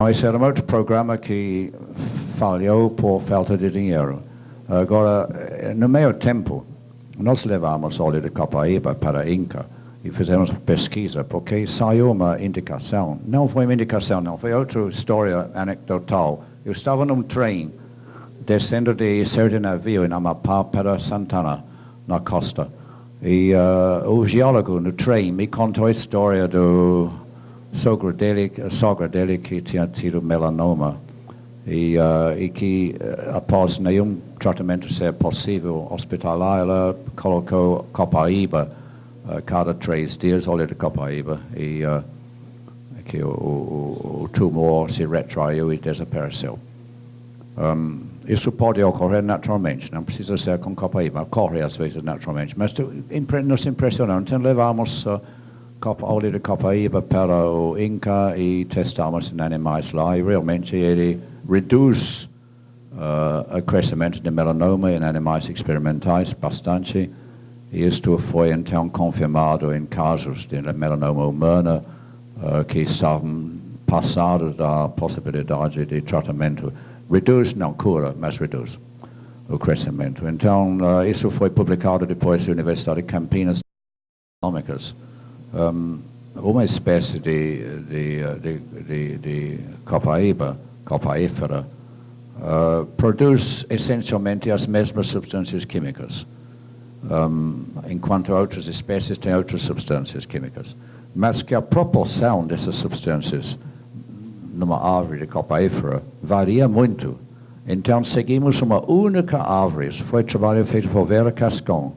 Esse era um outro programa que falhou por falta de dinheiro. Agora, no meio tempo, nós levamos óleo de Copaíba para Inca e fizemos pesquisa, porque saiu uma indicação. Não foi uma indicação, não, foi outra história anecdotal. Eu estava num trem, descendo de certo navio em Amapá para Santana, na costa. E o geólogo no trem me contou a história do sogra dele que tinha tido melanoma e que após nenhum tratamento ser possível hospitalar, ela colocou Copaíba cada 3 dias, óleo de Copaíba, e que o tumor se retraiu e desapareceu. Isso pode ocorrer naturalmente, não precisa ser com Copaíba, ocorre às vezes naturalmente, mas nos impressionou. Então levamos óleo de Copaíba para o Inca e testamos em animais lá, e realmente ele reduz o crescimento de melanoma em animais experimentais bastante, e isto foi então confirmado em casos de melanoma humana que estavam passados da possibilidade de tratamento. Reduz, não cura, mas reduz o crescimento. Então, isso foi publicado depois da Universidade de Campinas Econômicas. Uma espécie de copaíba, copaífera, produz essencialmente as mesmas substâncias químicas, enquanto outras espécies têm outras substâncias químicas. Mas que a proporção dessas substâncias numa árvore de copaífera varia muito. Então seguimos uma única árvore. Isso foi trabalho feito por Vera Cascon.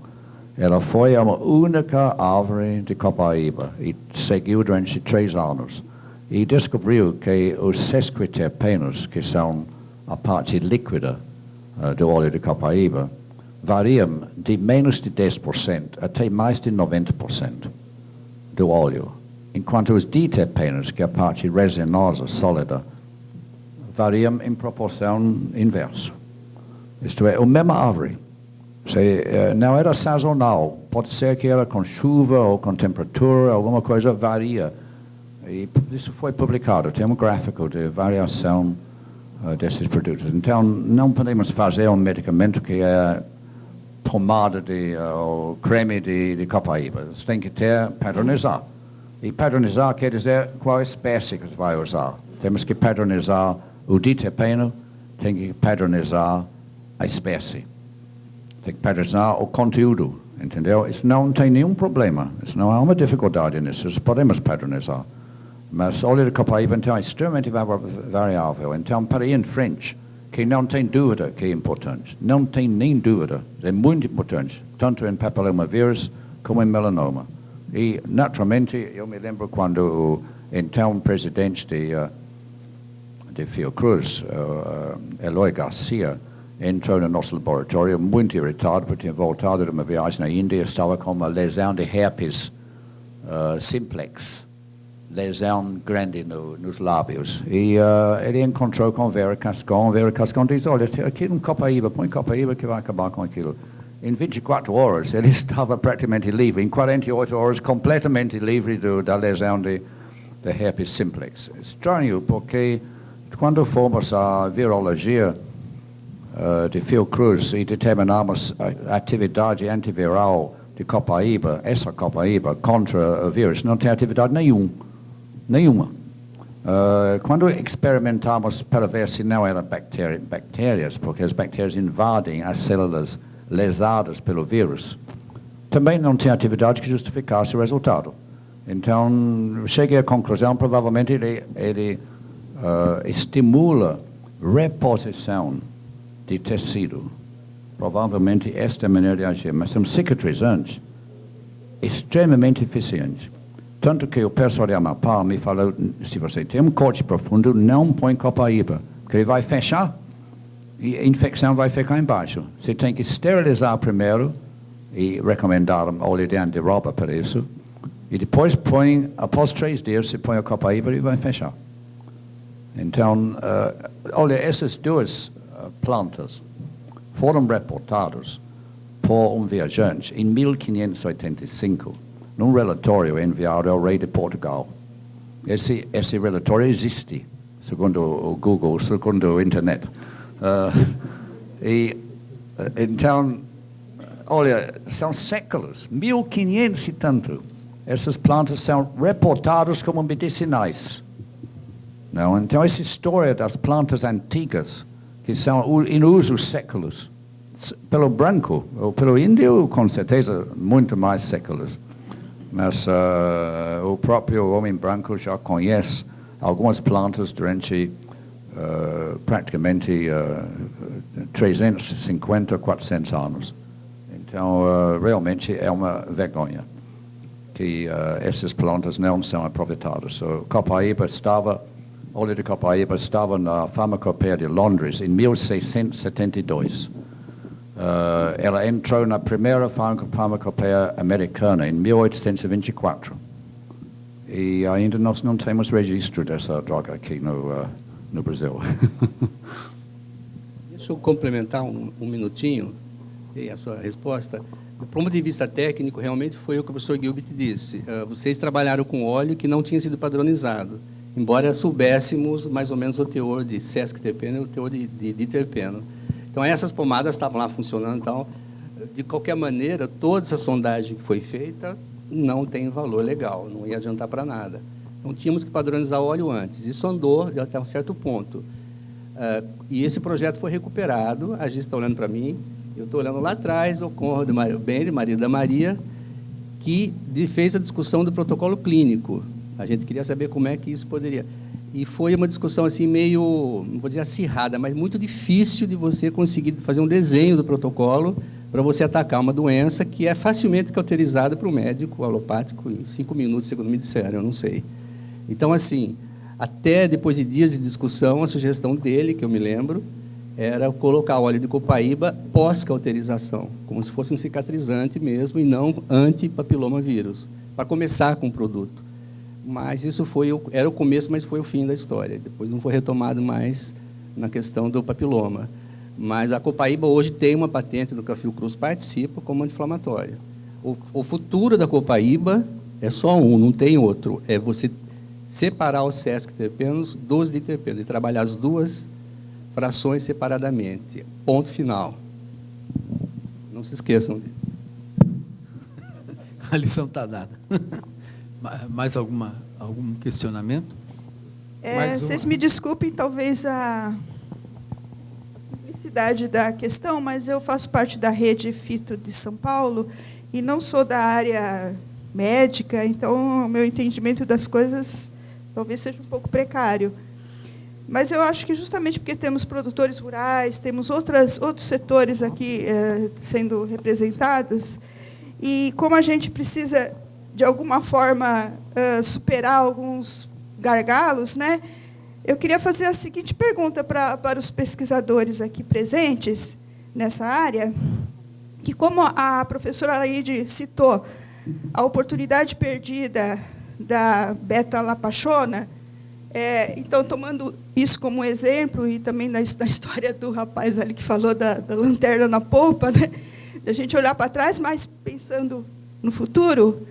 Ela foi uma única árvore de Copaíba e seguiu durante 3 anos. E descobriu que os sesquiterpenos, que são a parte líquida do óleo de Copaíba, variam de menos de 10% até mais de 90% do óleo. Enquanto os diterpenos, que é a parte resinosa, sólida, variam em proporção inversa. Isto é, a mesma árvore. Não era sazonal, pode ser que era com chuva ou com temperatura, alguma coisa varia. E isso foi publicado, tem um gráfico de variação desses produtos. Então, não podemos fazer um medicamento que é pomada ou creme de Copaíba. Você tem que padronizar. E padronizar quer dizer qual espécie que você vai usar. Temos que padronizar o diterpeno, tem que padronizar a espécie. Tem que padronizar o conteúdo, entendeu? Isso não tem nenhum problema, isso não há uma dificuldade nisso, isso podemos padronizar. Mas óleo de Copaíba, então, é extremamente variável. Então, para ir em frente, que não tem dúvida que é importante, não tem nem dúvida, é muito importante, tanto em papilomavírus como em melanoma. E, naturalmente, eu me lembro quando o então presidente de Fiocruz, Eloy Garcia, entrou no nosso laboratório muito irritado porque tinha voltado de uma viagem na Índia, estava com uma lesão de herpes simplex, lesão grande nos lábios. E ele encontrou com Vera Cascon disse, olha, aqui um Copaíba, põe Copaíba que vai acabar com aquilo. Em 24 horas ele estava praticamente livre, em 48 horas completamente livre da lesão de herpes simplex. Estranho, porque quando fomos à virologia de Fiocruz e determinamos a atividade antiviral de Copaíba, essa Copaíba contra o vírus, não tem atividade nenhuma. Quando experimentamos para ver se não eram bactérias, porque as bactérias invadem as células lesadas pelo vírus, também não tem atividade que justificasse o resultado. Então, cheguei à conclusão, provavelmente ele estimula reposição de tecido. Provavelmente esta é a maneira de agir, mas são cicatrizantes extremamente eficientes. Tanto que o pessoal de Amapá me falou, se você tem um corte profundo, não põe Copaíba, porque ele vai fechar e a infecção vai ficar embaixo. Você tem que esterilizar primeiro e recomendar óleo de andiroba para isso. E depois após 3 dias, você põe a Copaíba e vai fechar. Então, olha, essas 2 plantas foram reportadas por um viajante em 1585, num relatório enviado ao rei de Portugal. Esse relatório existe. segundo o Google, segundo a internet. Então, olha, são séculos, 1500 e tanto. Essas plantas são reportadas como medicinais. Não? Então, essa história das plantas antigas, que são em uso séculos, pelo branco ou pelo índio, com certeza, muito mais séculos. Mas o próprio homem branco já conhece algumas plantas durante praticamente 350, 400 anos. Então, realmente é uma vergonha que essas plantas não são aproveitadas. Copaíba óleo de copaíba estava na Farmacopeia de Londres em 1672. Ela entrou na primeira Farmacopeia americana em 1824. E ainda nós não temos registro dessa droga aqui no Brasil. Deixa eu complementar um minutinho a sua resposta. Do ponto de vista técnico, realmente foi o que o professor Gilbert disse. Vocês trabalharam com óleo que não tinha sido padronizado, embora soubéssemos mais ou menos o teor de sesquiterpeno e o teor de diterpeno. Então, essas pomadas estavam lá funcionando. Então, de qualquer maneira, toda essa sondagem que foi feita não tem valor legal, não ia adiantar para nada. Então, tínhamos que padronizar o óleo antes. Isso andou até um certo ponto. E esse projeto foi recuperado. A Gis está olhando para mim, eu estou olhando lá atrás, o Conrad Benri, marido da Maria, que fez a discussão do protocolo clínico. A gente queria saber como é que isso poderia... E foi uma discussão assim meio, não vou dizer acirrada, mas muito difícil de você conseguir fazer um desenho do protocolo para você atacar uma doença que é facilmente cauterizada para o médico alopático em 5 minutos, segundo me disseram, eu não sei. Então, assim, até depois de dias de discussão, a sugestão dele, que eu me lembro, era colocar óleo de copaíba pós-cauterização, como se fosse um cicatrizante mesmo e não anti-papilomavírus, para começar com o produto. Mas isso era o começo, mas foi o fim da história. Depois não foi retomado mais na questão do papiloma. Mas a copaíba hoje tem uma patente do que a Fiocruz participa como anti-inflamatória. O futuro da copaíba é só um, não tem outro. É você separar os sesquiterpenos dos diterpenos e trabalhar as duas frações separadamente. Ponto final. Não se esqueçam disso. A lição está dada. Mais algum questionamento? Vocês me desculpem, talvez, a simplicidade da questão, mas eu faço parte da rede Fito de São Paulo e não sou da área médica, então o meu entendimento das coisas talvez seja um pouco precário. Mas eu acho que justamente porque temos produtores rurais, temos outros setores aqui sendo representados, e como a gente precisa, de alguma forma, superar alguns gargalos, né? Eu queria fazer a seguinte pergunta para os pesquisadores aqui presentes nessa área, que como a professora Laide citou, a oportunidade perdida da beta-lapachona, então, tomando isso como exemplo, e também na história do rapaz ali que falou da lanterna na polpa, né? A gente olhar para trás, mas pensando no futuro,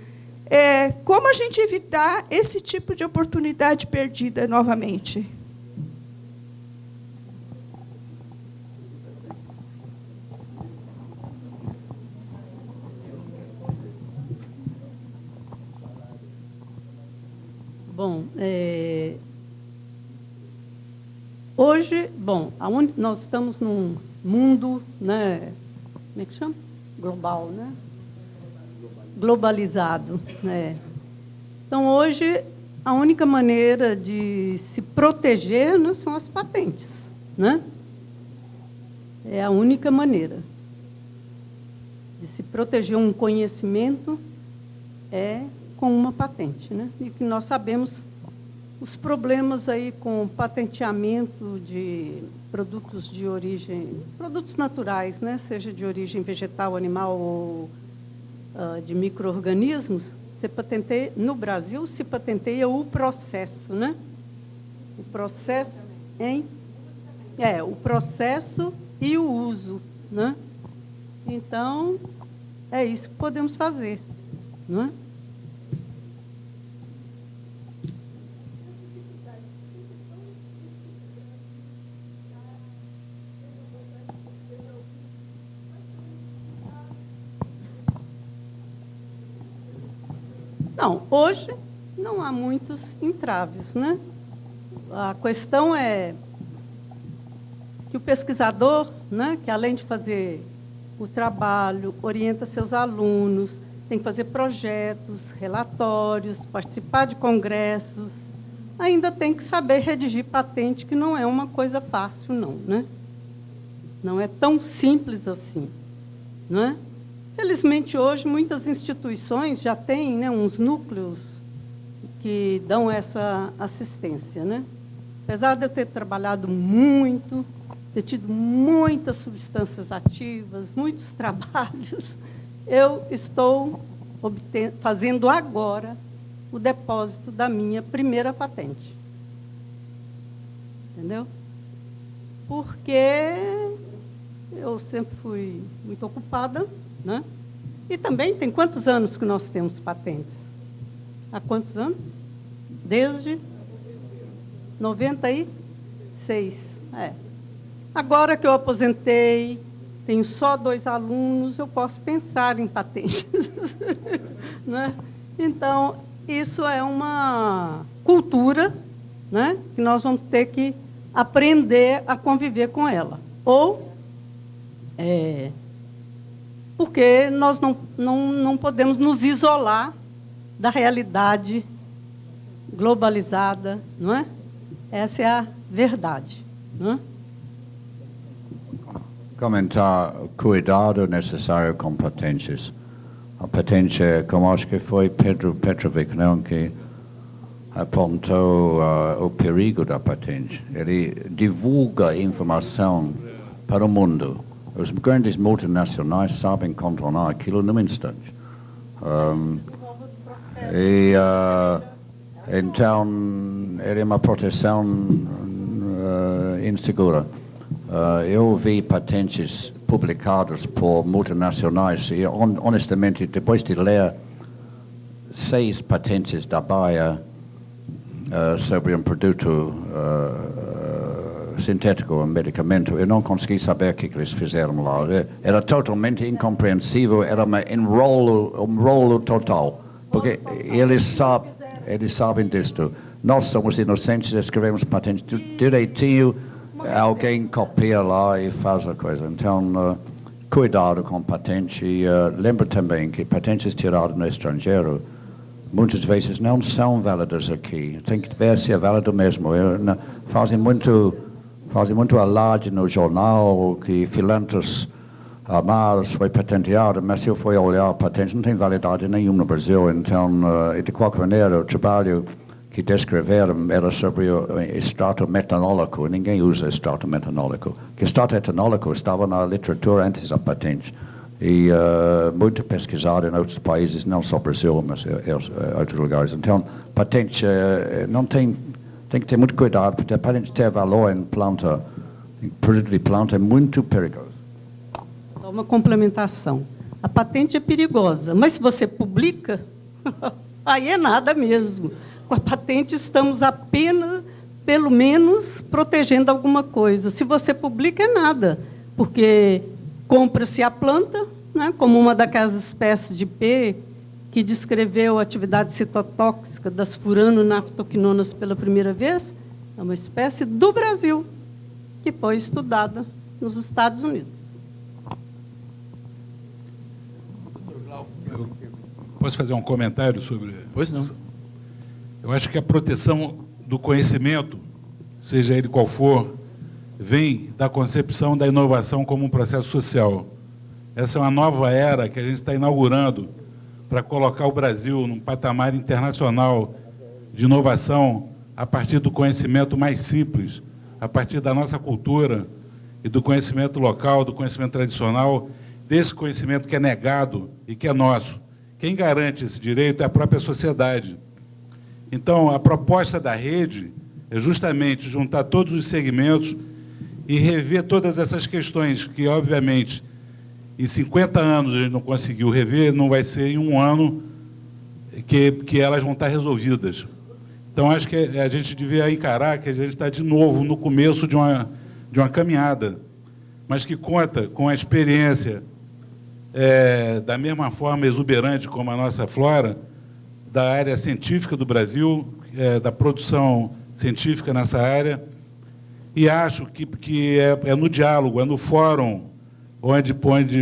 como a gente evitar esse tipo de oportunidade perdida novamente? Bom, hoje, nós estamos num mundo, né, como é que chama? Global, né? Globalizado. Né? Então, hoje, a única maneira de se proteger não são as patentes. Né? É a única maneira de se proteger um conhecimento com uma patente. Né? E que nós sabemos os problemas aí com patenteamento de produtos de origem, produtos naturais, né? Seja de origem vegetal, animal ou de micro-organismos, você patenteia, no Brasil se patenteia o processo, né? O processo o processo e o uso, né? Então, é isso que podemos fazer, não é? Não, hoje não há muitos entraves, né? A questão é que o pesquisador, né, que além de fazer o trabalho, orienta seus alunos, tem que fazer projetos, relatórios, participar de congressos, ainda tem que saber redigir patente, que não é uma coisa fácil, não, né? Não é tão simples assim, né? Felizmente, hoje, muitas instituições já têm, né, uns núcleos que dão essa assistência, né? Apesar de eu ter trabalhado muito, ter tido muitas substâncias ativas, muitos trabalhos, eu estou fazendo agora o depósito da minha primeira patente. Entendeu? Porque eu sempre fui muito ocupada, né? E também tem quantos anos que nós temos patentes? Há quantos anos? Desde 96. Agora que eu aposentei, tenho só 2 alunos, eu posso pensar em patentes. Né? Então, isso é uma cultura, né, que nós vamos ter que aprender a conviver com ela. Porque nós não podemos nos isolar da realidade globalizada, não é? Essa é a verdade. Não é? Comentar cuidado necessário com patentes. A patente, como acho que foi Pedro Petrovic, não, que apontou o perigo da patente. Ele divulga informação para o mundo. Os grandes multinacionais sabem contornar aquilo num instante. Então, é uma proteção insegura. Eu vi patentes publicadas por multinacionais e, honestamente, depois de ler 6 patentes da Bayer sobre um produto sintético, um medicamento, eu não consegui saber o que eles fizeram lá. Era totalmente incompreensível, era um rolo total, porque eles sabem disto. Nós somos inocentes, escrevemos patentes direitinho, alguém copia lá e faz a coisa. Então, cuidado com patente. E lembra também que patentes tiradas no estrangeiro muitas vezes não são válidas aqui. Tem que ver se é válido mesmo. Fazem muito alarde no jornal que Filantros Mars foi patenteado, mas se eu for olhar a patente, não tem validade nenhuma no Brasil. Então, de qualquer maneira, o trabalho que descreveram era sobre o extrato metanólico. Ninguém usa extrato metanólico. O extrato etanólico estava na literatura antes da patente. E muito pesquisado em outros países, não só Brasil, mas em outros lugares. Então, patente não tem que ter muito cuidado, porque a patente ter valor em planta, em produto de planta, é muito perigoso. Só uma complementação. A patente é perigosa, mas se você publica, aí é nada mesmo. Com a patente estamos apenas, pelo menos, protegendo alguma coisa. Se você publica, é nada, porque compra-se a planta, né, como uma daquelas espécies de IP que descreveu a atividade citotóxica das furano-naftoquinonas pela primeira vez, é uma espécie do Brasil, que foi estudada nos Estados Unidos. Posso fazer um comentário sobre... Pois não. Eu acho que a proteção do conhecimento, seja ele qual for, vem da concepção da inovação como um processo social. Essa é uma nova era que a gente está inaugurando para colocar o Brasil num patamar internacional de inovação a partir do conhecimento mais simples, a partir da nossa cultura e do conhecimento local, do conhecimento tradicional, desse conhecimento que é negado e que é nosso. Quem garante esse direito é a própria sociedade. Então, a proposta da rede é justamente juntar todos os segmentos e rever todas essas questões que, obviamente, em 50 anos a gente não conseguiu rever, não vai ser em um ano que elas vão estar resolvidas. Então, acho que a gente devia encarar que a gente está, de novo, no começo de uma caminhada, mas que conta com a experiência, da mesma forma exuberante como a nossa flora, da área científica do Brasil, da produção científica nessa área, e acho que é no diálogo, é no fórum, onde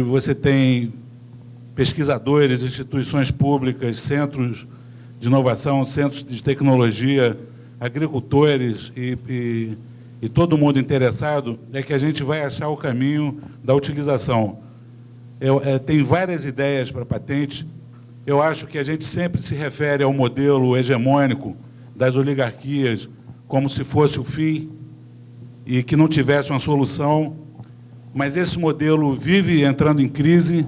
você tem pesquisadores, instituições públicas, centros de inovação, centros de tecnologia, agricultores e todo mundo interessado, é que a gente vai achar o caminho da utilização. Tem várias ideias para patente. Eu acho que a gente sempre se refere ao modelo hegemônico das oligarquias como se fosse o fim e que não tivesse uma solução, mas esse modelo vive entrando em crise.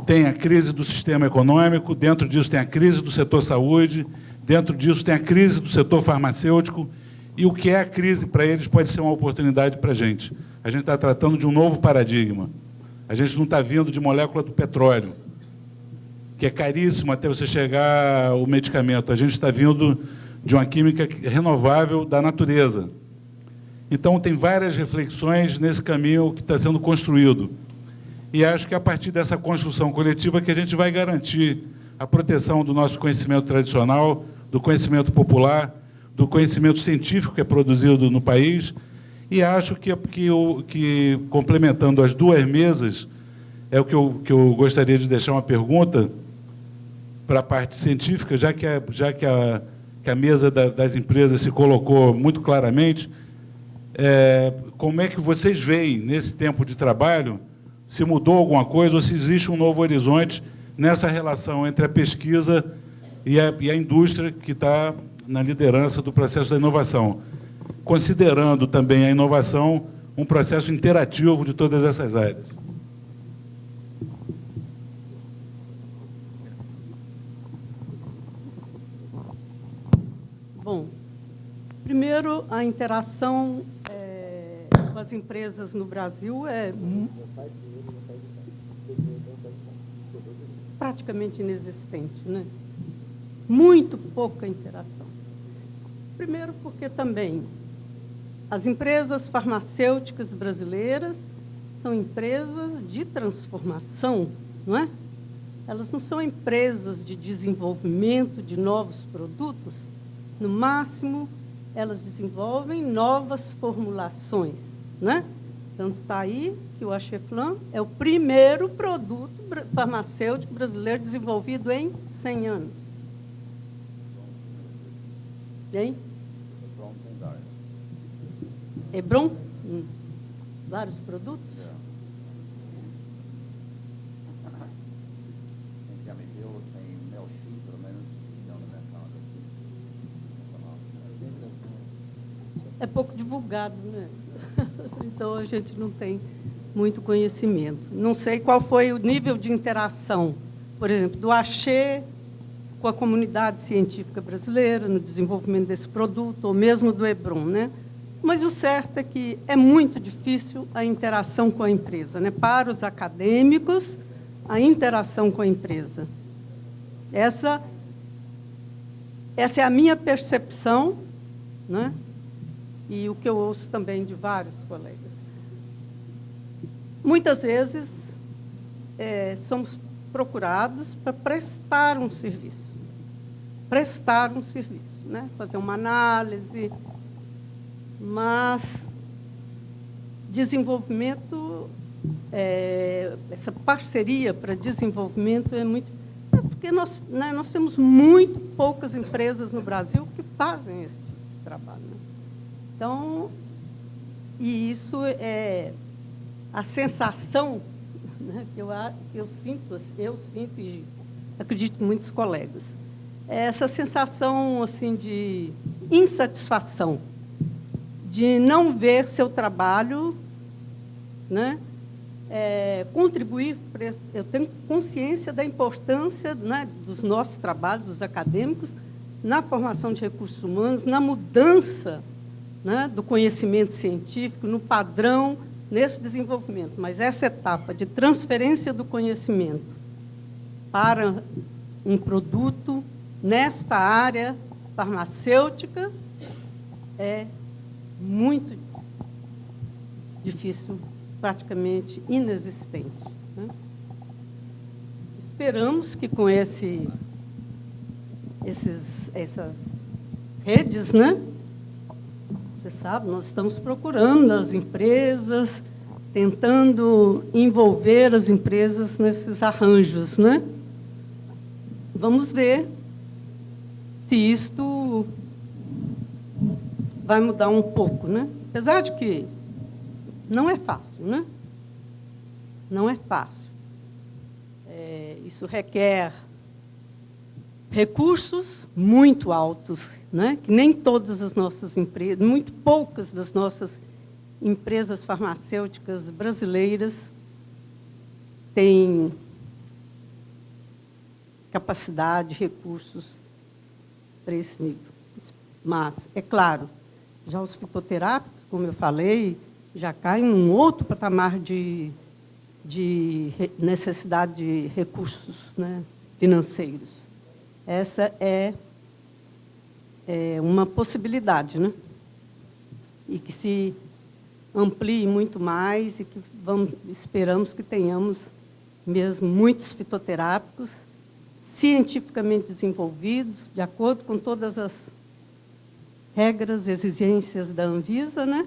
Tem a crise do sistema econômico, dentro disso tem a crise do setor saúde, dentro disso tem a crise do setor farmacêutico, e o que é a crise para eles pode ser uma oportunidade para a gente. A gente está tratando de um novo paradigma. A gente não está vindo de molécula do petróleo, que é caríssimo até você chegar ao medicamento. A gente está vindo de uma química renovável da natureza. Então, tem várias reflexões nesse caminho que está sendo construído. E acho que é a partir dessa construção coletiva que a gente vai garantir a proteção do nosso conhecimento tradicional, do conhecimento popular, do conhecimento científico que é produzido no país. E acho que complementando as duas mesas, é o que eu gostaria de deixar uma pergunta para a parte científica, já que a mesa das empresas se colocou muito claramente. Como é que vocês veem, nesse tempo de trabalho, se mudou alguma coisa ou se existe um novo horizonte nessa relação entre a pesquisa e a indústria que está na liderança do processo da inovação, considerando também a inovação um processo interativo de todas essas áreas. Bom, primeiro, a interação com as empresas no Brasil é praticamente inexistente, né? Muito pouca interação. Primeiro porque também as empresas farmacêuticas brasileiras são empresas de transformação, não é? Elas não são empresas de desenvolvimento de novos produtos. No máximo, elas desenvolvem novas formulações, né? Tanto está aí que o Acheflan é o primeiro produto farmacêutico brasileiro desenvolvido em 100 anos. Hein? Hebron? Vários produtos? É pouco divulgado, né? Então, a gente não tem muito conhecimento. Não sei qual foi o nível de interação, por exemplo, do Axê com a comunidade científica brasileira no desenvolvimento desse produto, ou mesmo do Hebron, né? Mas o certo é que é muito difícil a interação com a empresa, né? Para os acadêmicos, a interação com a empresa. Essa é a minha percepção, né? E o que eu ouço também de vários colegas. Muitas vezes, somos procurados para prestar um serviço. Prestar um serviço, né? Fazer uma análise, mas desenvolvimento, essa parceria para desenvolvimento é muito... Porque nós temos muito poucas empresas no Brasil que fazem esse tipo de trabalho, né? Então, e isso é a sensação, né, que eu sinto e acredito que muitos colegas, é essa sensação assim, de insatisfação, de não ver seu trabalho, né, contribuir. Eu tenho consciência da importância, né, dos nossos trabalhos, dos acadêmicos, na formação de recursos humanos, na mudança, né, do conhecimento científico, no padrão, nesse desenvolvimento. Mas essa etapa de transferência do conhecimento para um produto nesta área farmacêutica é muito difícil, praticamente inexistente, né? Esperamos que com esse essas redes, né? Você sabe, nós estamos procurando as empresas, tentando envolver as empresas nesses arranjos, né? Vamos ver se isto vai mudar um pouco, né? Apesar de que não é fácil, né? Não é fácil. Isso requer recursos muito altos, né? Que nem todas as nossas empresas, muito poucas das nossas empresas farmacêuticas brasileiras têm capacidade, recursos para esse nível. Mas, é claro, já os fitoterápicos, como eu falei, já caem em um outro patamar de necessidade de recursos, né, financeiros. Essa é uma possibilidade, né? E que se amplie muito mais e que esperamos que tenhamos mesmo muitos fitoterápicos cientificamente desenvolvidos, de acordo com todas as regras, exigências da Anvisa, né?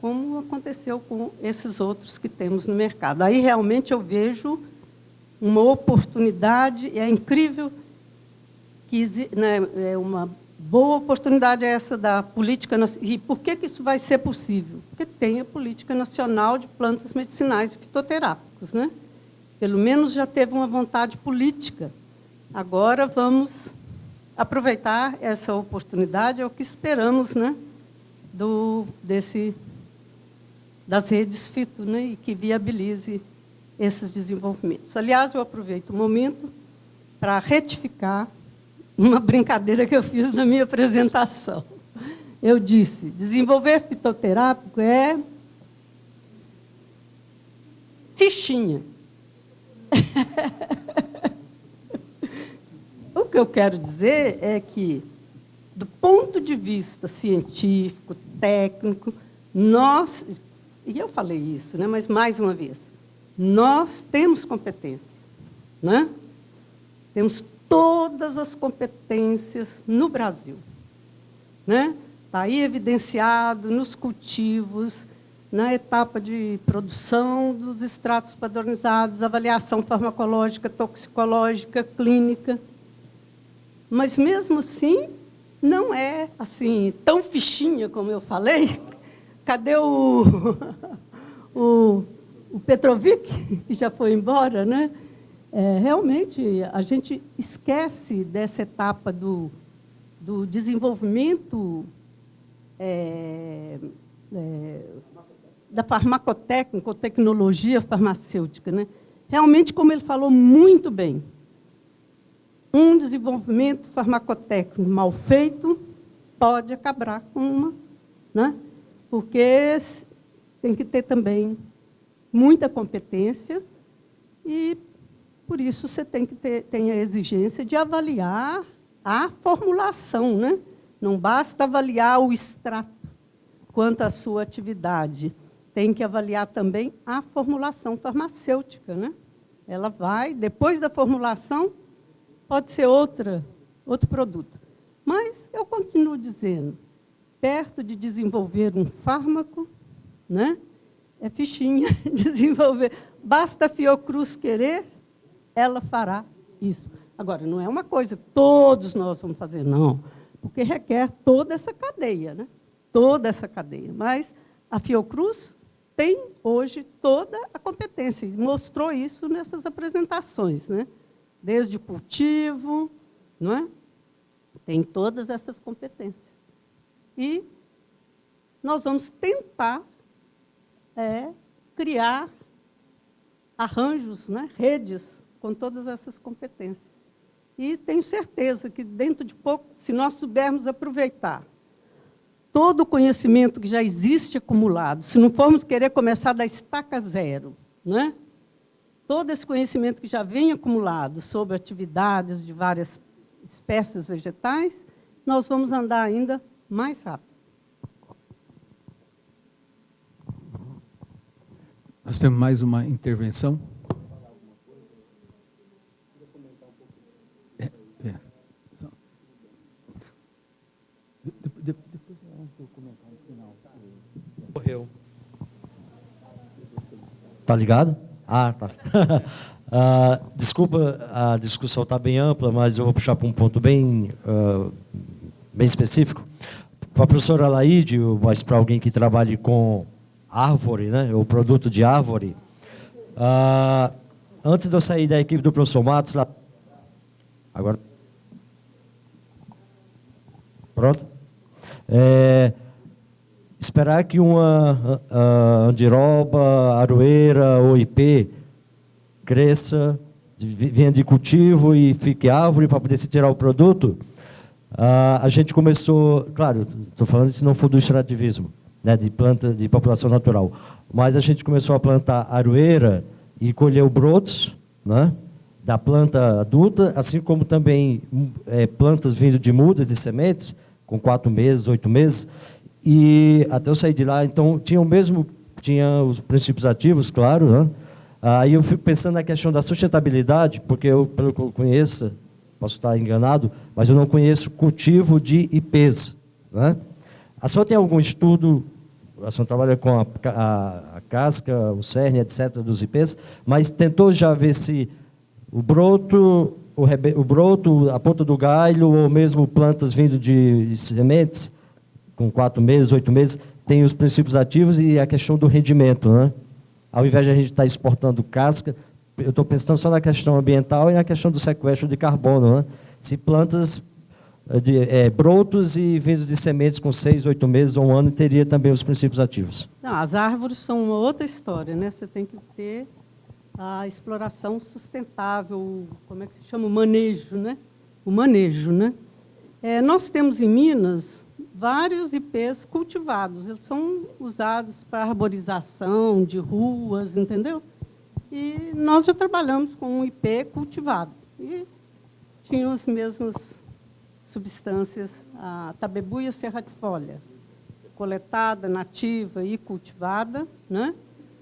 Como aconteceu com esses outros que temos no mercado. Aí, realmente, eu vejo uma oportunidade, é incrível, né, é uma boa oportunidade essa da política nacional. E por que isso vai ser possível? Porque tem a Política Nacional de Plantas Medicinais e Fitoterápicos, né? Pelo menos já teve uma vontade política. Agora vamos aproveitar essa oportunidade, é o que esperamos, né, das redes fito, né, e que viabilize esses desenvolvimentos. Aliás, eu aproveito o momento para retificar uma brincadeira que eu fiz na minha apresentação. Eu disse, desenvolver fitoterápico é fichinha. O que eu quero dizer é que, do ponto de vista científico, técnico, nós, e eu falei isso, né, mas mais uma vez, nós temos competência, né? Temos todas as competências no Brasil, né? Está aí evidenciado nos cultivos, na etapa de produção dos extratos padronizados, avaliação farmacológica, toxicológica, clínica. Mas, mesmo assim, não é assim tão fichinha como eu falei. Cadê o Petrovic, que já foi embora, né? Realmente, a gente esquece dessa etapa do desenvolvimento da farmacotécnica, ou tecnologia farmacêutica, né? Realmente, como ele falou muito bem, um desenvolvimento farmacotécnico mal feito pode acabar com uma, né? Porque tem que ter também muita competência e, por isso, você tem a exigência de avaliar a formulação, né? Não basta avaliar o extrato quanto à sua atividade, tem que avaliar também a formulação farmacêutica, né? Ela vai, depois da formulação, pode ser outro produto. Mas eu continuo dizendo, perto de desenvolver um fármaco, né, é fichinha desenvolver. Basta a Fiocruz querer, ela fará isso. Agora, não é uma coisa que todos nós vamos fazer, não, porque requer toda essa cadeia, né? Toda essa cadeia. Mas a Fiocruz tem hoje toda a competência, e mostrou isso nessas apresentações, né? Desde o cultivo, não é? Tem todas essas competências. E nós vamos tentar criar arranjos, né? Redes com todas essas competências. E tenho certeza que, dentro de pouco, se nós soubermos aproveitar todo o conhecimento que já existe acumulado, se não formos querer começar da estaca zero, né? Todo esse conhecimento que já vem acumulado sobre atividades de várias espécies vegetais, nós vamos andar ainda mais rápido. Nós temos mais uma intervenção. Morreu. Tá ligado? Ah, tá. Desculpa, a discussão está bem ampla, mas eu vou puxar para um ponto bem específico. Para a professora Laide, mas para alguém que trabalhe com árvore, né, o produto de árvore, antes de eu sair da equipe do professor Matos, agora, pronto? Esperar que uma andiroba, aroeira ou ipê cresça, venha de cultivo e fique árvore para poder se tirar o produto, a gente começou, claro, estou falando se não for do extrativismo, né, de planta de população natural, mas a gente começou a plantar aroeira e colher brotos, né, da planta adulta, assim como também plantas vindo de mudas de sementes, com 4 meses, 8 meses, e até eu sair de lá, então tinha os princípios ativos, claro, né? Aí eu fico pensando na questão da sustentabilidade, porque eu, pelo que eu conheço, posso estar enganado, mas eu não conheço cultivo de ipês, né? A senhora tem algum estudo, a senhora trabalha com a casca, o cerne, etc., dos ipês, mas tentou já ver se o broto, a ponta do galho, ou mesmo plantas vindo de sementes, com 4 meses, 8 meses, tem os princípios ativos e a questão do rendimento, né? Ao invés de a gente estar exportando casca, eu estou pensando só na questão ambiental e na questão do sequestro de carbono, né? Se plantas brotos e vindos de sementes com 6, 8 meses ou 1 ano, teria também os princípios ativos. Não, as árvores são uma outra história, né? Você tem que ter a exploração sustentável, como é que se chama? O manejo, né? O manejo, né? Nós temos em Minas vários ipês cultivados. Eles são usados para arborização de ruas, entendeu? E nós já trabalhamos com um ipê cultivado. E tinham as mesmas substâncias, a tabebuia serratifolia, coletada, nativa e cultivada, né?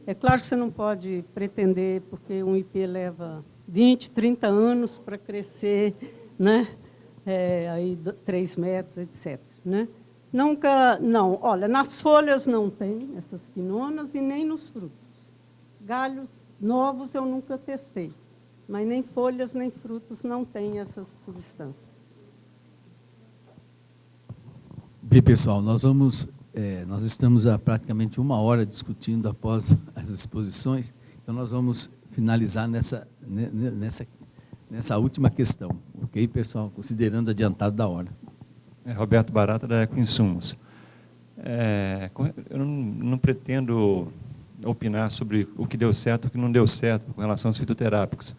É claro que você não pode pretender, porque um ipê leva 20, 30 anos para crescer, né? Aí 3 metros, etc., né? Nunca, não. Olha, nas folhas não tem essas quinonas e nem nos frutos. Galhos novos eu nunca testei, mas nem folhas nem frutos não tem essas substâncias. Bem, pessoal, nós estamos há praticamente 1 hora discutindo após as exposições, então nós vamos finalizar nessa última questão, ok, pessoal? Considerando adiantado da hora. Roberto Barata, da Ecoinsumos. Eu não pretendo opinar sobre o que deu certo e o que não deu certo com relação aos fitoterápicos.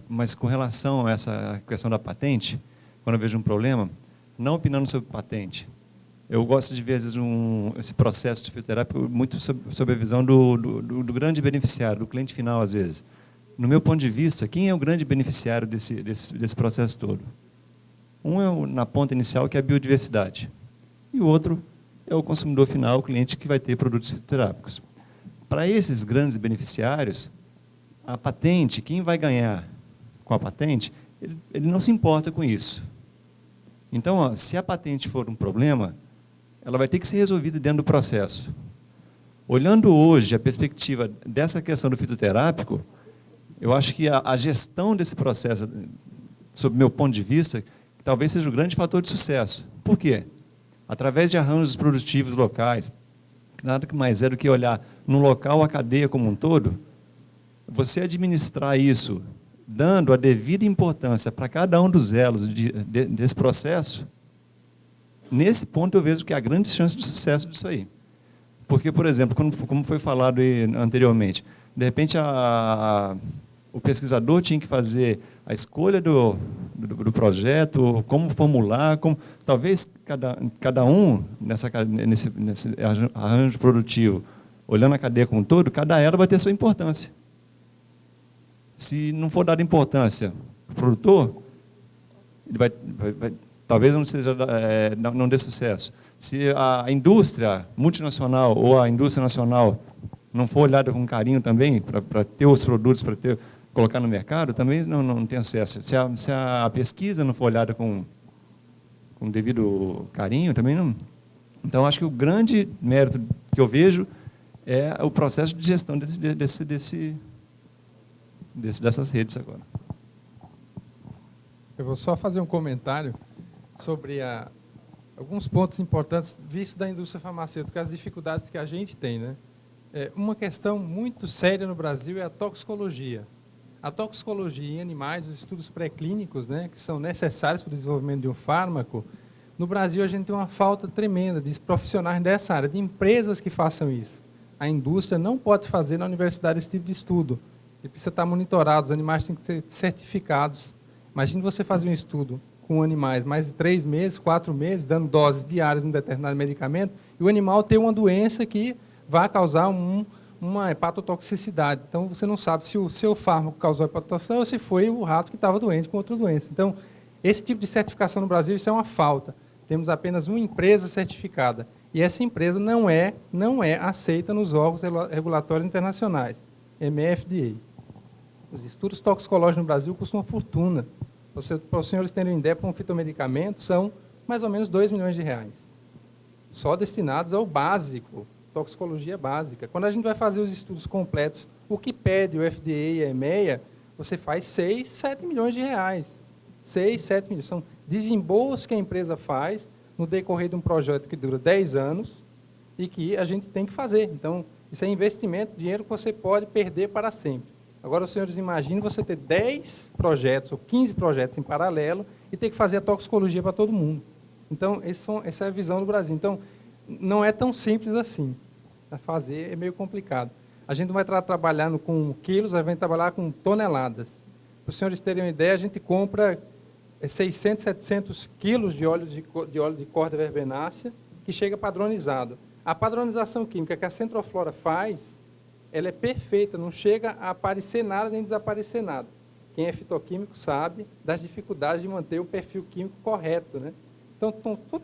Mas com relação a essa questão da patente, quando eu vejo um problema, não opinando sobre patente, eu gosto de ver, às vezes, esse processo de fitoterápico muito sob a visão do grande beneficiário, do cliente final, às vezes. No meu ponto de vista, quem é o grande beneficiário desse processo todo? Um é na ponta inicial, que é a biodiversidade. E o outro é o consumidor final, o cliente que vai ter produtos fitoterápicos. Para esses grandes beneficiários, a patente, quem vai ganhar com a patente, ele não se importa com isso. Então, se a patente for um problema, ela vai ter que ser resolvida dentro do processo. Olhando hoje a perspectiva dessa questão do fitoterápico, eu acho que a gestão desse processo, sob meu ponto de vista, talvez seja o grande fator de sucesso. Por quê? Através de arranjos produtivos locais, nada mais é do que olhar no local a cadeia como um todo, você administrar isso, dando a devida importância para cada um dos elos desse processo, nesse ponto eu vejo que há grande chance de sucesso disso aí. Porque, por exemplo, como foi falado anteriormente, de repente o pesquisador tinha que fazer a escolha do projeto, como formular, talvez cada um nesse arranjo produtivo, olhando a cadeia como um todo, cada elo vai ter sua importância. Se não for dada importância para o produtor, ele talvez não dê sucesso. Se a indústria multinacional ou a indústria nacional não for olhada com carinho também, para ter os produtos, para colocar no mercado, também não tem acesso. Se a pesquisa não for olhada com devido carinho, também Então, acho que o grande mérito que eu vejo é o processo de gestão dessas redes agora. Eu vou só fazer um comentário sobre alguns pontos importantes vistos da indústria farmacêutica, as dificuldades que a gente tem, né? Uma questão muito séria no Brasil é a toxicologia. A toxicologia em animais, os estudos pré-clínicos, né, que são necessários para o desenvolvimento de um fármaco, no Brasil a gente tem uma falta tremenda de profissionais dessa área, de empresas que façam isso. A indústria não pode fazer na universidade esse tipo de estudo. Ele precisa estar monitorado, os animais têm que ser certificados. Imagine você fazer um estudo com animais mais de 3 meses, 4 meses, dando doses diárias de um determinado medicamento, e o animal ter uma doença que vai causar uma hepatotoxicidade. Então, você não sabe se o seu fármaco causou hepatotoxicidade ou se foi o rato que estava doente com outra doença. Então, esse tipo de certificação no Brasil, isso é uma falta. Temos apenas uma empresa certificada. E essa empresa não é aceita nos órgãos regulatórios internacionais, MFDA. Os estudos toxicológicos no Brasil custam uma fortuna. Para os senhores terem uma ideia, para um fitomedicamento, são mais ou menos R$2 milhões, só destinados ao básico, toxicologia básica. Quando a gente vai fazer os estudos completos, o que pede o FDA e a EMEA, você faz 6, 7 milhões de reais. 6, 7 milhões. São desembolsos que a empresa faz no decorrer de um projeto que dura 10 anos e que a gente tem que fazer. Então, isso é investimento, dinheiro que você pode perder para sempre. Agora, os senhores imaginem você ter 10 projetos ou 15 projetos em paralelo e ter que fazer a toxicologia para todo mundo. Então, essa é a visão do Brasil. Então, não é tão simples assim. A fazer é meio complicado. A gente não vai trabalhar com quilos, a gente vai trabalhar com toneladas. Para os senhores terem uma ideia, a gente compra 600, 700 quilos de óleo de corda verbenácea, que chega padronizado. A padronização química que a Centroflora faz, ela é perfeita, não chega a aparecer nada nem desaparecer nada. Quem é fitoquímico sabe das dificuldades de manter o perfil químico correto, né? Então,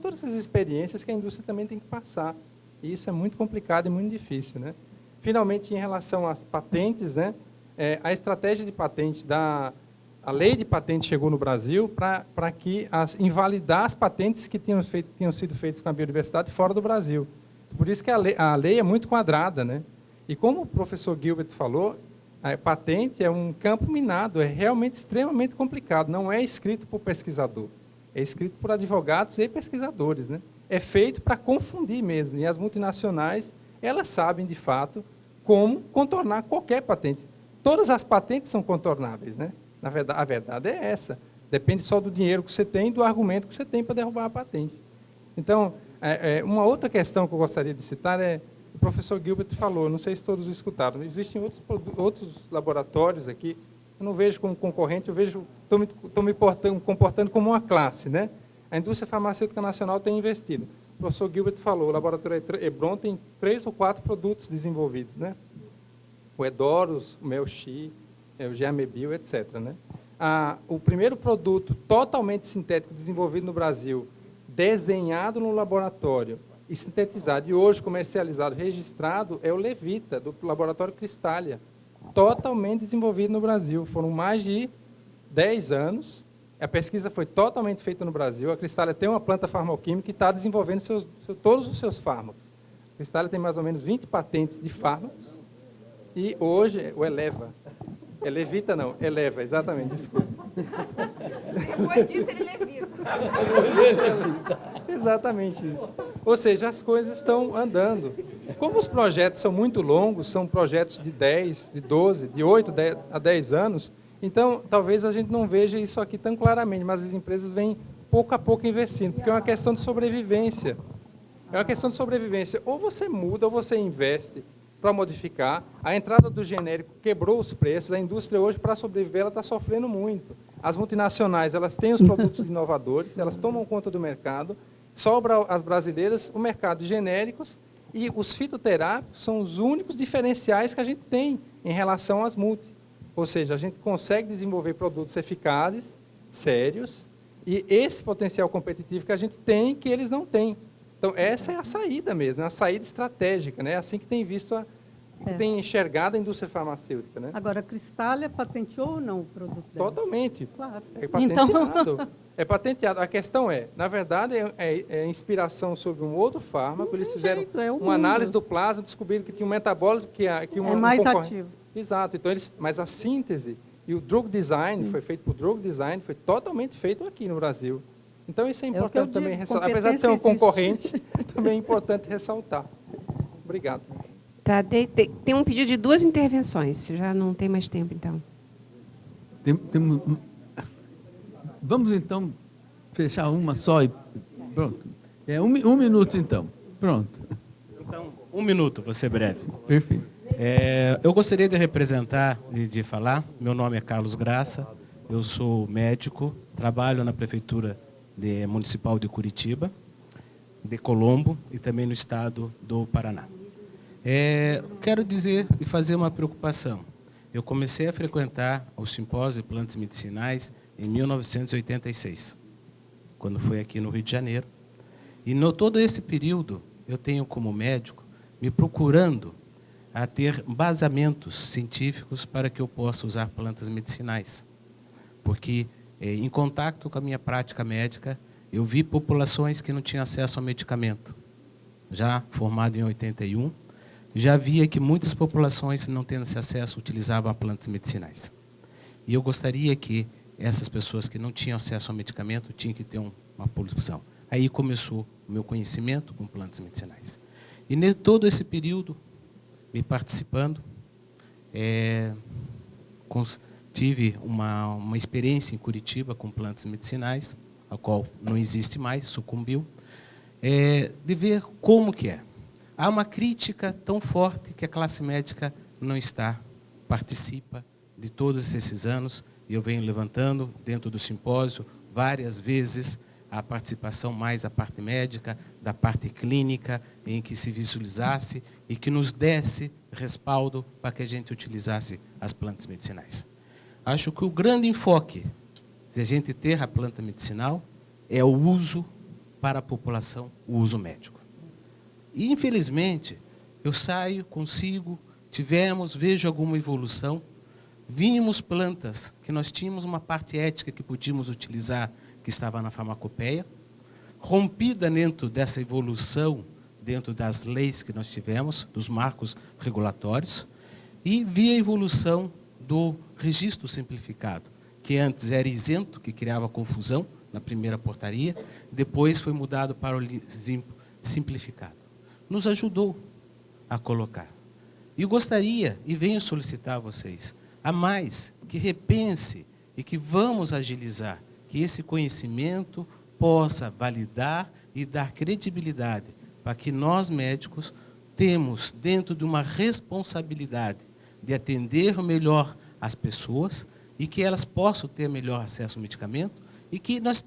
todas essas experiências que a indústria também tem que passar. E isso é muito complicado e muito difícil, né? Finalmente, em relação às patentes, né, a estratégia de patente, a lei de patente chegou no Brasil para invalidar as patentes que tinham sido feitas com a biodiversidade fora do Brasil. Por isso que a lei é muito quadrada, né? E como o professor Gilbert falou, a patente é um campo minado, é realmente extremamente complicado, não é escrito por pesquisador. É escrito por advogados e pesquisadores, né? É feito para confundir mesmo. E as multinacionais, elas sabem, de fato, como contornar qualquer patente. Todas as patentes são contornáveis, né? Na verdade, a verdade é essa. Depende só do dinheiro que você tem e do argumento que você tem para derrubar a patente. Então, uma outra questão que eu gostaria de citar é, o professor Gilbert falou, não sei se todos escutaram, existem outros laboratórios aqui, eu não vejo como concorrente, estou me comportando como uma classe, né? A indústria farmacêutica nacional tem investido. O professor Gilbert falou, o laboratório Hebron tem 3 ou 4 produtos desenvolvidos, né? O Edoros, o Melchi, o Geamebio, etc., né? O primeiro produto totalmente sintético desenvolvido no Brasil, desenhado no laboratório e sintetizado, e hoje comercializado, registrado, é o Levita, do laboratório Cristália, totalmente desenvolvido no Brasil. Foram mais de 10 anos, a pesquisa foi totalmente feita no Brasil, a Cristália tem uma planta farmacoquímica e está desenvolvendo todos os seus fármacos. A Cristália tem mais ou menos 20 patentes de fármacos, e hoje, o Eleva, Levita não, Eleva, exatamente, desculpa. Depois disso ele levita. Exatamente isso. Ou seja, as coisas estão andando. Como os projetos são muito longos, são projetos de 10, de 12, de 8 a 10 anos, então talvez a gente não veja isso aqui tão claramente, mas as empresas vêm pouco a pouco investindo, porque é uma questão de sobrevivência. É uma questão de sobrevivência. Ou você muda, ou você investe para modificar. A entrada do genérico quebrou os preços. A indústria hoje, para sobreviver, ela está sofrendo muito. As multinacionais, elas têm os produtos inovadores, elas tomam conta do mercado. Sobra às brasileiras o mercado de genéricos e os fitoterápicos são os únicos diferenciais que a gente tem em relação às multi. Ou seja, a gente consegue desenvolver produtos eficazes, sérios, e esse potencial competitivo que a gente tem, que eles não têm. Então, essa é a saída mesmo, é a saída estratégica, né? É assim que tem visto que tem enxergado a indústria farmacêutica, né? Agora, a Cristália patenteou ou não o produto dela? Totalmente. Claro. É patenteado. Então... É patenteado. A questão é, na verdade, é inspiração sobre um outro fármaco. Eles fizeram uma análise do plasma, descobriram que tinha um metabólito que um mais concorrente. ativo. Exato. Então, mas a síntese e o drug design, foi feito por drug design, foi totalmente feito aqui no Brasil. Então, isso é importante também ressaltar. Apesar de ser um concorrente, também é importante ressaltar. Obrigado. Tá, tem um pedido de 2 intervenções. Já não tem mais tempo, então. Vamos, então, fechar uma só e pronto. Um minuto, então. Pronto. Então, 1 minuto, vou ser breve. Perfeito. Eu gostaria de representar e de falar. Meu nome é Carlos Graça, eu sou médico, trabalho na Prefeitura Municipal de Curitiba, de Colombo e também no estado do Paraná. Quero dizer e fazer uma preocupação. Eu comecei a frequentar o simpósio de plantas medicinais em 1986, quando foi aqui no Rio de Janeiro. E todo esse período, eu tenho como médico me procurando a ter embasamentos científicos para que eu possa usar plantas medicinais. Porque, em contato com a minha prática médica, eu vi populações que não tinham acesso ao medicamento. Já formado em 81, já via que muitas populações, não tendo esse acesso, utilizavam plantas medicinais. E eu gostaria que essas pessoas que não tinham acesso ao medicamento tinham que ter uma produção. Aí começou o meu conhecimento com plantas medicinais. E todo esse período, me participando, tive uma experiência em Curitiba com plantas medicinais, a qual não existe mais, sucumbiu, de ver como que é. Há uma crítica tão forte que a classe médica não participa de todos esses anos, e eu venho levantando dentro do simpósio várias vezes a participação mais da parte médica, da parte clínica, em que se visualizasse e que nos desse respaldo para que a gente utilizasse as plantas medicinais. Acho que o grande enfoque de a gente ter a planta medicinal é o uso para a população, o uso médico. E, infelizmente, eu saio, consigo, vejo alguma evolução, vimos plantas que nós tínhamos uma parte ética que podíamos utilizar, que estava na farmacopeia, rompida dentro dessa evolução, dentro das leis que nós tivemos, dos marcos regulatórios, e vi a evolução do registro simplificado, que antes era isento, que criava confusão na primeira portaria, depois foi mudado para o simplificado. Nos ajudou a colocar. E gostaria, e venho solicitar a vocês, a mais, que repense e que vamos agilizar, que esse conhecimento possa validar e dar credibilidade para que nós, médicos, temos dentro de uma responsabilidade de atender melhor as pessoas e que elas possam ter melhor acesso ao medicamento e que nós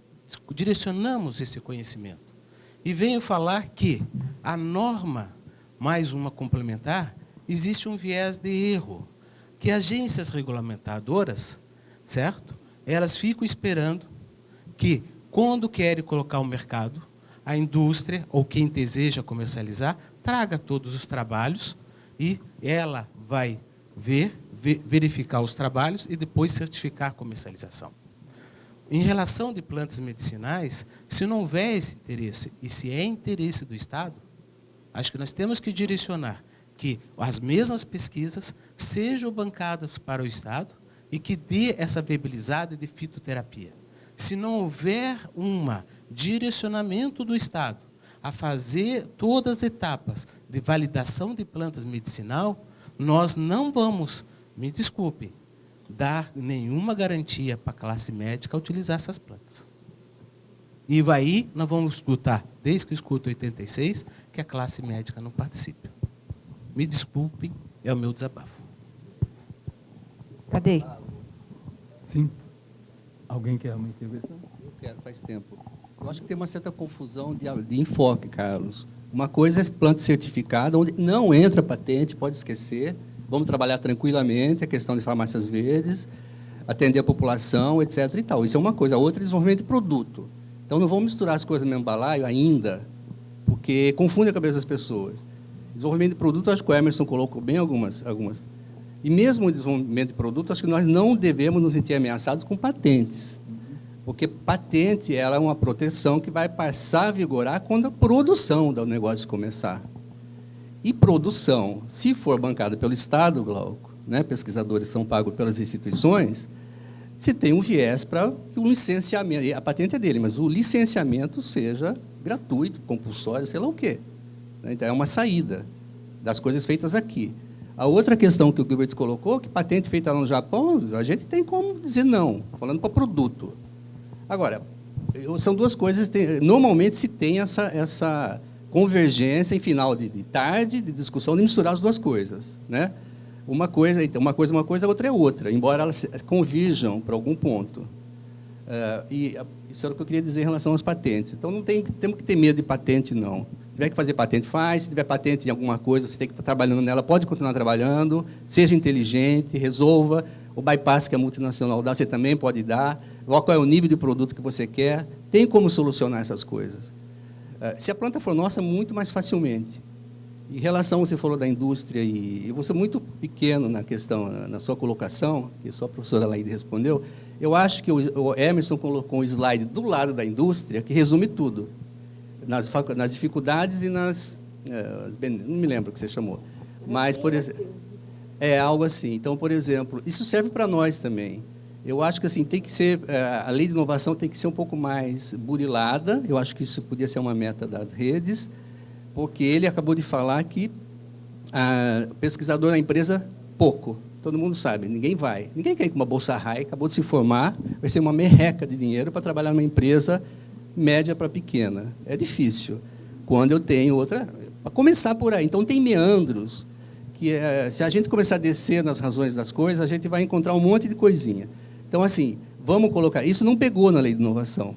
direcionamos esse conhecimento. E venho falar que a norma, mais uma complementar, existe um viés de erro, que agências regulamentadoras, certo? Elas ficam esperando que, quando querem colocar ao mercado, a indústria, ou quem deseja comercializar, traga todos os trabalhos e ela vai verificar os trabalhos e depois certificar a comercialização. Em relação de plantas medicinais, se não houver esse interesse, e se é interesse do Estado, acho que nós temos que direcionar que as mesmas pesquisas sejam bancadas para o Estado e que dê essa viabilidade de fitoterapia. Se não houver direcionamento do Estado a fazer todas as etapas de validação de plantas medicinal, nós não vamos, me desculpe, dar nenhuma garantia para a classe médica utilizar essas plantas. E aí nós vamos escutar, desde que eu escuto 86, que a classe médica não participa. Me desculpem, é o meu desabafo. Cadê? Sim. Alguém quer uma intervenção? Eu quero, faz tempo. Eu acho que tem uma certa confusão de enfoque, Carlos. Uma coisa é planta certificada, onde não entra patente, pode esquecer. Vamos trabalhar tranquilamente a questão de farmácias verdes, atender a população, etc. e tal. Isso é uma coisa. A outra é desenvolvimento de produto. Então, não vamos misturar as coisas no mesmo balaio ainda, porque confunde a cabeça das pessoas. Desenvolvimento de produto, acho que o Emerson colocou bem algumas. E mesmo o desenvolvimento de produto, acho que nós não devemos nos sentir ameaçados com patentes. Porque patente ela é uma proteção que vai passar a vigorar quando a produção do negócio começar. E produção, se for bancada pelo Estado, Glauco, né, pesquisadores são pagos pelas instituições, se tem um viés para que o licenciamento, a patente é dele, mas o licenciamento seja gratuito, compulsório, sei lá o quê. Então, é uma saída das coisas feitas aqui. A outra questão que o Gilbert colocou, que patente feita lá no Japão, a gente tem como dizer não, falando para produto. Agora, são duas coisas, normalmente se tem essa convergência em final de tarde, de discussão, de misturar as duas coisas. Né? Uma coisa, a outra é outra, embora elas convirjam para algum ponto. E isso era o que eu queria dizer em relação às patentes. Então, não temos que ter medo de patente, não. Se tiver que fazer patente, faz. Se tiver patente em alguma coisa, você tem que estar trabalhando nela, pode continuar trabalhando, seja inteligente, resolva. O bypass que a multinacional dá, você também pode dar. Qual é o nível de produto que você quer. Tem como solucionar essas coisas. Se a planta for nossa, muito mais facilmente. Em relação, você falou da indústria, e você é muito pequeno na questão, na sua colocação, que só a professora Laide respondeu, eu acho que o Emerson colocou um slide do lado da indústria que resume tudo. Nas dificuldades e nas... não me lembro o que você chamou. Mas, por exemplo... É algo assim. Então, por exemplo, isso serve para nós também. Eu acho que assim, tem que ser... a lei de inovação tem que ser um pouco mais burilada. Eu acho que isso podia ser uma meta das redes, porque ele acabou de falar que pesquisador na empresa, pouco. Todo mundo sabe, ninguém vai. Ninguém quer ir com uma bolsa RAI, acabou de se formar, vai ser uma merreca de dinheiro para trabalhar numa empresa média para pequena. É difícil. Quando eu tenho outra... Para começar por aí. Então, tem meandros, que se a gente começar a descer nas razões das coisas, a gente vai encontrar um monte de coisinha. Então, assim, vamos colocar... Isso não pegou na lei de inovação.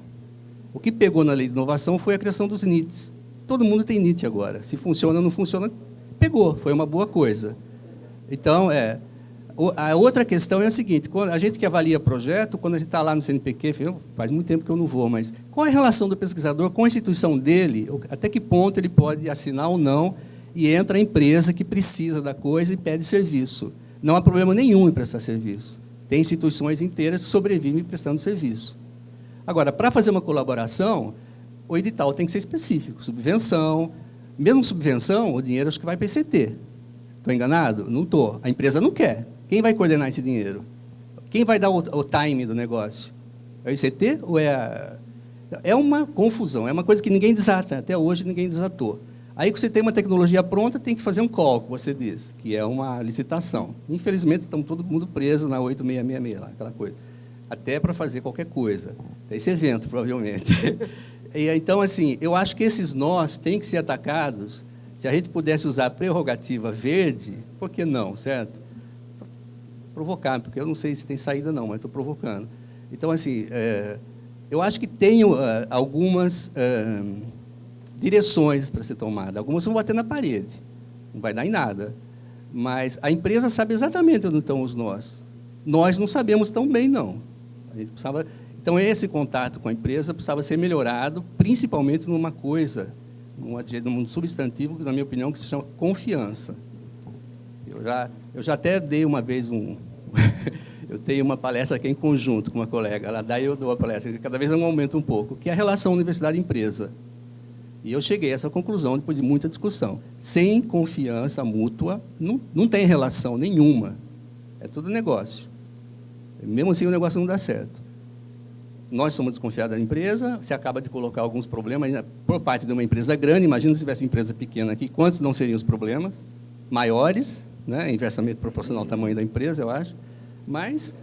O que pegou na lei de inovação foi a criação dos NITs. Todo mundo tem NIT agora. Se funciona ou não funciona, pegou. Foi uma boa coisa. Então, a outra questão é a seguinte, quando a gente que avalia projeto, quando a gente está lá no CNPq, faz muito tempo que eu não vou, mas qual é a relação do pesquisador com a instituição dele, até que ponto ele pode assinar ou não, e entra a empresa que precisa da coisa e pede serviço. Não há problema nenhum em prestar serviço. Tem instituições inteiras que sobrevivem prestando serviço. Agora, para fazer uma colaboração, o edital tem que ser específico, subvenção. Mesmo subvenção, o dinheiro acho que vai para a ICT. Estou enganado? Não estou. A empresa não quer. Quem vai coordenar esse dinheiro? Quem vai dar o time do negócio? É o ICT ou é... É uma confusão, é uma coisa que ninguém desata. Até hoje ninguém desatou. Aí que você tem uma tecnologia pronta, tem que fazer um cálculo, você diz, que é uma licitação. Infelizmente, estamos todo mundo preso na 8666, lá, aquela coisa. Até para fazer qualquer coisa. Até esse evento, provavelmente. Então, assim, eu acho que esses nós têm que ser atacados. Se a gente pudesse usar a prerrogativa verde, por que não, certo? Provocar, porque eu não sei se tem saída não, mas estou provocando. Então, assim, eu acho que tem algumas direções para ser tomada. Algumas vão bater na parede, não vai dar em nada. Mas a empresa sabe exatamente onde estão os nós. Nós não sabemos tão bem, não. A gente precisava... Então, esse contato com a empresa precisava ser melhorado, principalmente numa coisa, num substantivo, na minha opinião, que se chama confiança. Eu já até dei uma vez eu tenho uma palestra aqui em conjunto com uma colega, ela dá e eu dou a palestra, cada vez eu aumento um pouco, que é a relação universidade-empresa. E eu cheguei a essa conclusão depois de muita discussão. Sem confiança mútua, não tem relação nenhuma. É tudo negócio. Mesmo assim, o negócio não dá certo. Nós somos desconfiados da empresa, você acaba de colocar alguns problemas por parte de uma empresa grande. Imagina se tivesse empresa pequena aqui, quantos não seriam os problemas? Maiores, né? Inversamente proporcional ao tamanho da empresa, eu acho. Mas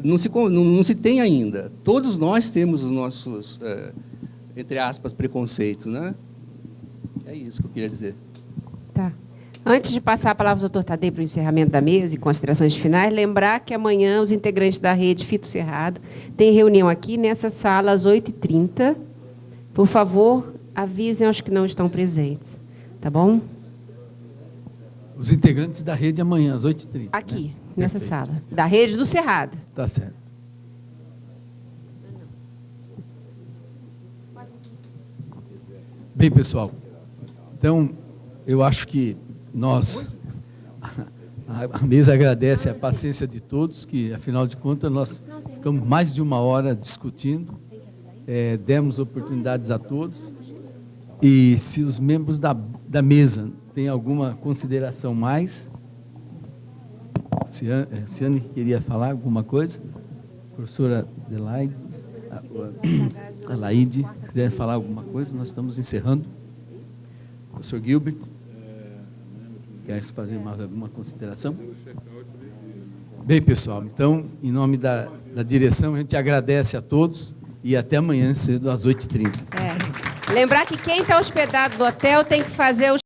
não se tem ainda. Todos nós temos os nossos, entre aspas, preconceitos, né? É isso que eu queria dizer. Tá. Antes de passar a palavra ao doutor Tadei para o encerramento da mesa e considerações finais, lembrar que amanhã os integrantes da rede Fito Cerrado têm reunião aqui nessa sala às 8h30. Por favor, avisem aos que não estão presentes. Tá bom? Os integrantes da rede amanhã às 8h30. Aqui, né? nessa Perfeito. sala. Da rede do Cerrado. Tá certo. Bem, pessoal, então, eu acho que A mesa agradece a paciência de todos, que, afinal de contas, nós ficamos mais de uma hora discutindo, demos oportunidades a todos, e se os membros da mesa têm alguma consideração mais, Ciane queria falar alguma coisa? Professora Adelaide, se quiser falar alguma coisa, nós estamos encerrando. Professor Gilbert, quer fazer mais alguma consideração? Bem, pessoal, então, em nome da direção, a gente agradece a todos e até amanhã cedo, às 8h30. Lembrar que quem está hospedado no hotel tem que fazer o